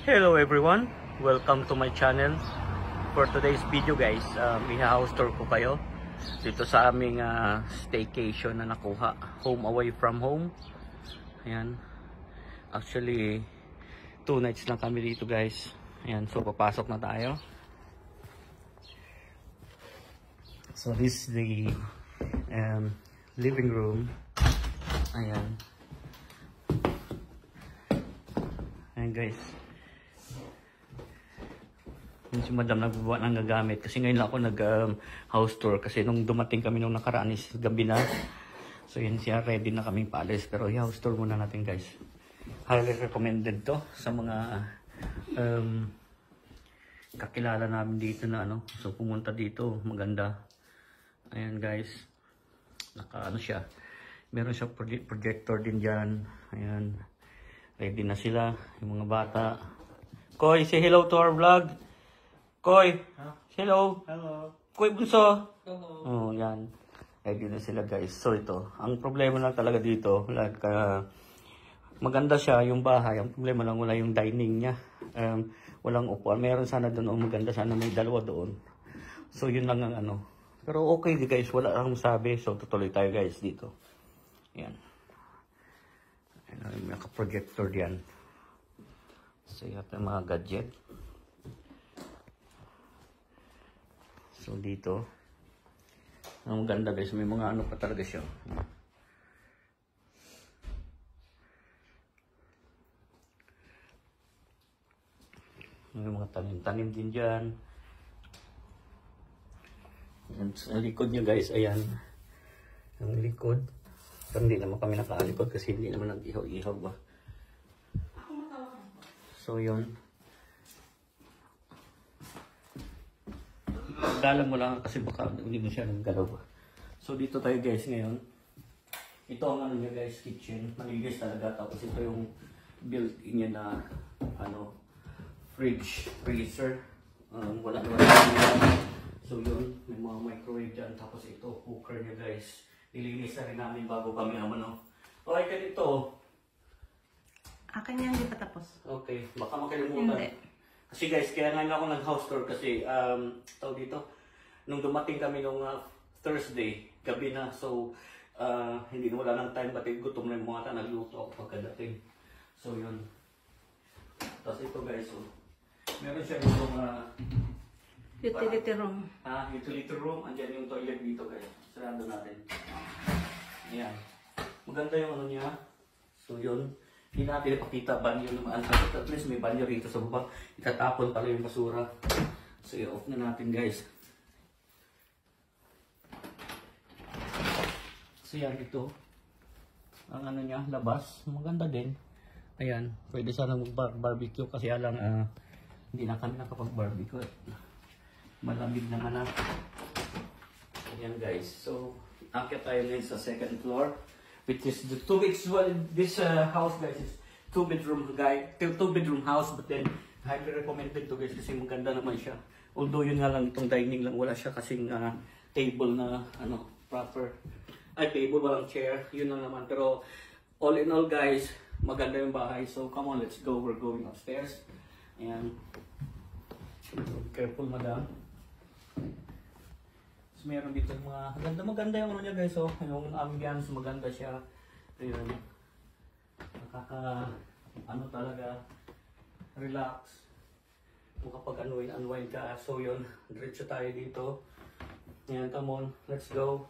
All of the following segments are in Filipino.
Hello everyone, welcome to my channel. For today's video guys, i-house tour ko kayo dito sa aming staycation na nakuha, home away from home. Ayan, actually 2 nights lang kami dito guys. Ayan, so papasok na tayo. So this is the living room. Ayan. Ayan guys, si madam nagbubuhat ng gagamit kasi ngayon lang ako nag house tour kasi nung dumating kami nung nakaraan is gabi na. So yun siya, ready na kaming paalis, pero i-house tour muna natin guys. Highly recommended to sa mga kakilala namin dito na ano, so pumunta dito, maganda. Ayan guys, naka ano siya, meron siya projector din dyan. Ayan, ready na sila yung mga bata. Koy, say hello to our vlog. Koy, huh? Hello. Hello. Koy bunso. Hello. Oh, yan. Ready na sila guys. So ito, ang problema lang talaga dito, like, maganda siya yung bahay. Ang problema lang wala yung dining niya. Walang upuan. Meron sana doon, maganda sana may dalawa doon. So yun lang ang ano. Pero okay di guys, wala lang masabi. So tutuloy tayo guys dito. Yan. May naka-projector diyan. So yun yung mga gadget. So dito, ang ganda guys, may mga ano pa talaga siya. May mga tanim-tanim din dyan. Ayan, sa likod niya guys, ayan. Ang likod. Pero hindi naman kami nakaalikod kasi hindi naman nag-ihaw-ihaw ba. So yun. Dalam mo lang kasi baka hindi mo siya naggalaw. So dito tayo guys ngayon. Ito ang ano niya guys, kitchen. Malinis talaga. Tapos ito yung built-in niya na ano, fridge, freezer. Wala naman. So yun, may mga microwave dyan. Tapos ito, cooker niya guys. Nilinis na rin namin bago kami ano. Okay ka dito. Akin yan, hindi pa tapos. Okay, baka makalimutan. Hindi. Kasi guys, kaya nga ako nag-house tour kasi tawag dito, nung dumating kami nung Thursday, gabi na, so hindi na wala ng time, pati gutom na yung mga ta, nagluto ako pagkadating. So yun. Tapos ito guys, so, meron siya dito Utility room. Utility room, andyan yung toilet dito guys. Sarado natin. Ayan. Maganda yung ano niya. So yun. Hindi natin ipakita banyo naman. At least may banyo rito sa baba. Itatapon pala yung basura. So i-off na natin guys. So yan ito. Ang ano niya, labas. Maganda din. Ayan. Pwede sana mag-barbecue kasi alang hindi na kami nakapag-barbecue. Malamig naman na. Ayan guys. So akit tayo ngayon sa second floor. Which is the this house guys is 2-bedroom house, but then highly recommended to guys kasi maganda naman siya. Although yun nga lang, itong dining lang wala siya kasing table na ano proper. Ay table, walang chair, yun lang naman. Pero all in all guys, maganda yung bahay. So come on, let's go. We're going upstairs. Ayan. Careful madam. Meron dito mga maganda yung ano niya guys, oh, yung ambience maganda siya. Ayun. Nakaka ano talaga relax. Kung kapag unwind ka. So yun, diretso tayo dito. Ayan, come on, let's go.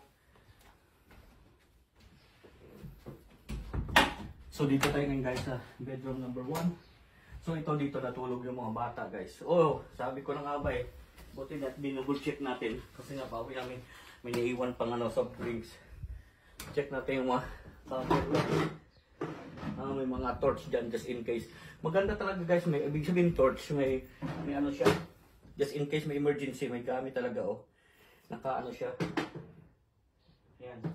So dito tayo ngayon guys sa bedroom number 1. So ito dito natulog yung mga bata guys. Oh, sabi ko na nga ba eh. Buti na binubul check natin kasi nga pauwi namin may naiwan pang ano soft drinks. Check natin yung mga may mga torch dyan just in case. Maganda talaga guys, may ibig sabihin torch, may ano siya. Just in case may emergency, may gamit talaga oh. Naka ano siya. Ayan.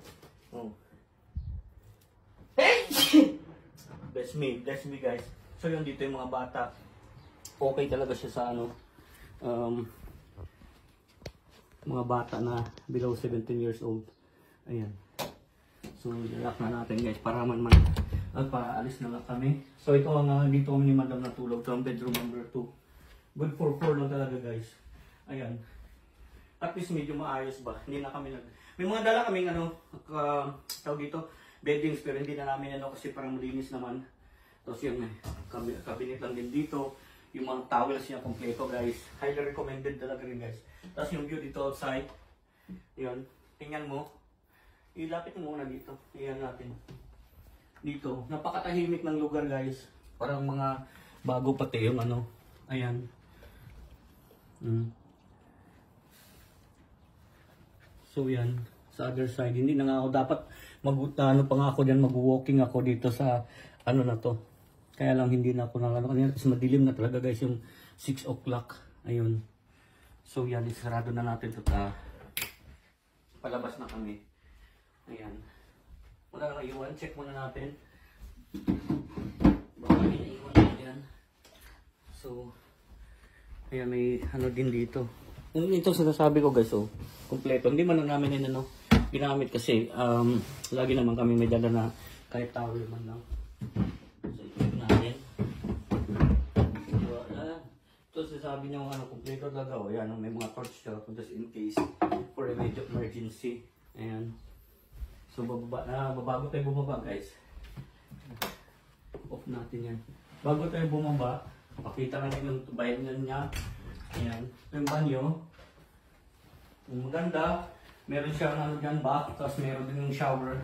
Oh. Bless me guys. So yun dito yung mga bata. Okay talaga siya sa ano. Mga bata na below 17 years old. Ayan. So, lock na natin guys para man At paalis na nga kami. So ito ang dito kami ni Madam natulog. Ito ang bedroom number 2. Good for 4 lang talaga guys. Ayan. At least medyo maayos ba. Hindi na kami may mga dala kaming tawag dito, beddings pero hindi na namin kasi parang malinis naman. Tapos yung cabinet lang din dito. Yung mga towels niya kompleto guys. Highly recommended talaga rin guys. Tapos yung view dito outside. Yun. Tingnan mo. Ilapit mo muna dito. Iyan natin. Dito. Napakatahimik ng lugar guys. Parang mga bago pati yung Ayan. So yan. Sa other side. Hindi na nga ako dapat pa nga ako dyan. Mag-walking ako dito sa na to. Kaya lang hindi na ako kanina kasi madilim na talaga guys yung 6 o'clock. Ayun. So yan, isarado na natin ito. Palabas na kami. Ayan. Wala na iwan. Check muna natin. Baka may naiwan na yan. So, ayan may din dito. Ito sinasabi ko guys, kompleto. Hindi man na namin ginamit kasi lagi naman kami may dala na kahit towel man lang. So, ito natin. Ito sasabi niyo kompleto talaga. Ayan, may mga torch siya just in case for a major emergency. Ayan. So, bago tayo bumaba guys. Off natin yan. Bago tayo bumaba, pakita natin yung bayan niya. Ayan. Yung banyo. Yung maganda. Meron siyang dyan bath. Tapos meron din yung shower.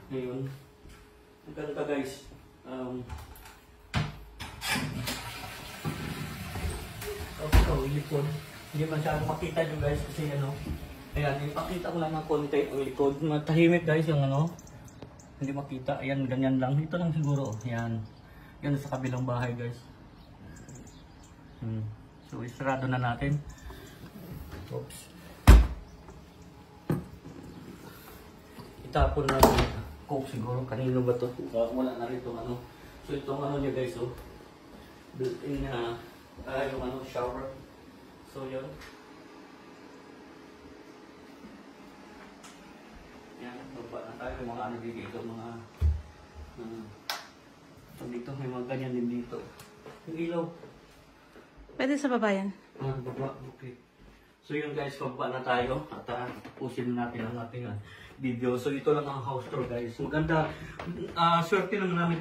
Ngayon. Maganda guys. Yung likod. Hindi masyadong makita nyo guys kasi ayan, ipakita ko lang ng konti ang likod. Matahimik guys yung hindi makita. Ayan, ganyan lang. Ito lang siguro. Ayan. Yan sa kabilang bahay guys. So, isarado na natin. Oops. Itapon natin. Coke siguro. Kanino ba ito? Wala na rin itong So, itong niya guys, built-in na yung shower. So, yun. Yan. Baba na tayo. Yung mga dito. Mga dito. May mga ganyan din dito. Yung ilaw. Pwede sa baba yan. Baba. Okay. So yun guys, pababa na tayo at pusin natin ang ating video. So ito lang ang house tour guys. Maganda. Swerte naman namin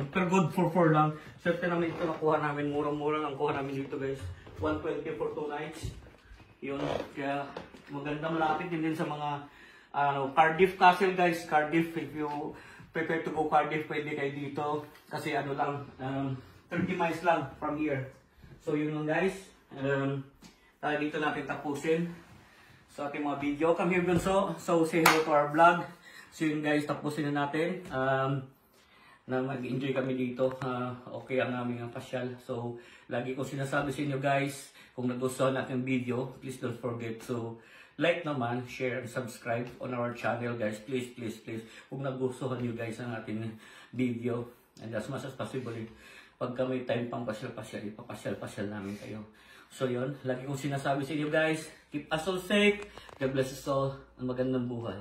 per good for 4 lang. Swerte namin ito nakuha namin. Murang-mura lang kuha namin dito guys. 120 for 2 nights. Yun. Kaya maganda, malapit din sa mga Cardiff Castle guys. Cardiff, if you prepare to go Cardiff, pwede kayo dito. Kasi lang, 30 miles lang from here. So yun lang guys. Dito natin tapusin sa ating mga video. Come here Gonzo. So say hello to our vlog. So yun guys, tapusin na natin. Na mag-enjoy kami dito. Okay ang aming pasyal. So lagi ko sinasabi sa inyo guys, kung nagustuhan natin video, please don't forget to like naman, share, and subscribe on our channel guys. Please, please, please. Kung nagustuhan nyo guys ang ating video, and as much as possible, pagka may time pang pasyal-pasyal, ipapasyal-pasyal namin kayo. So yun, lagi kong sinasabi sa inyo guys, keep us all safe, God bless us all, ang magandang buhay.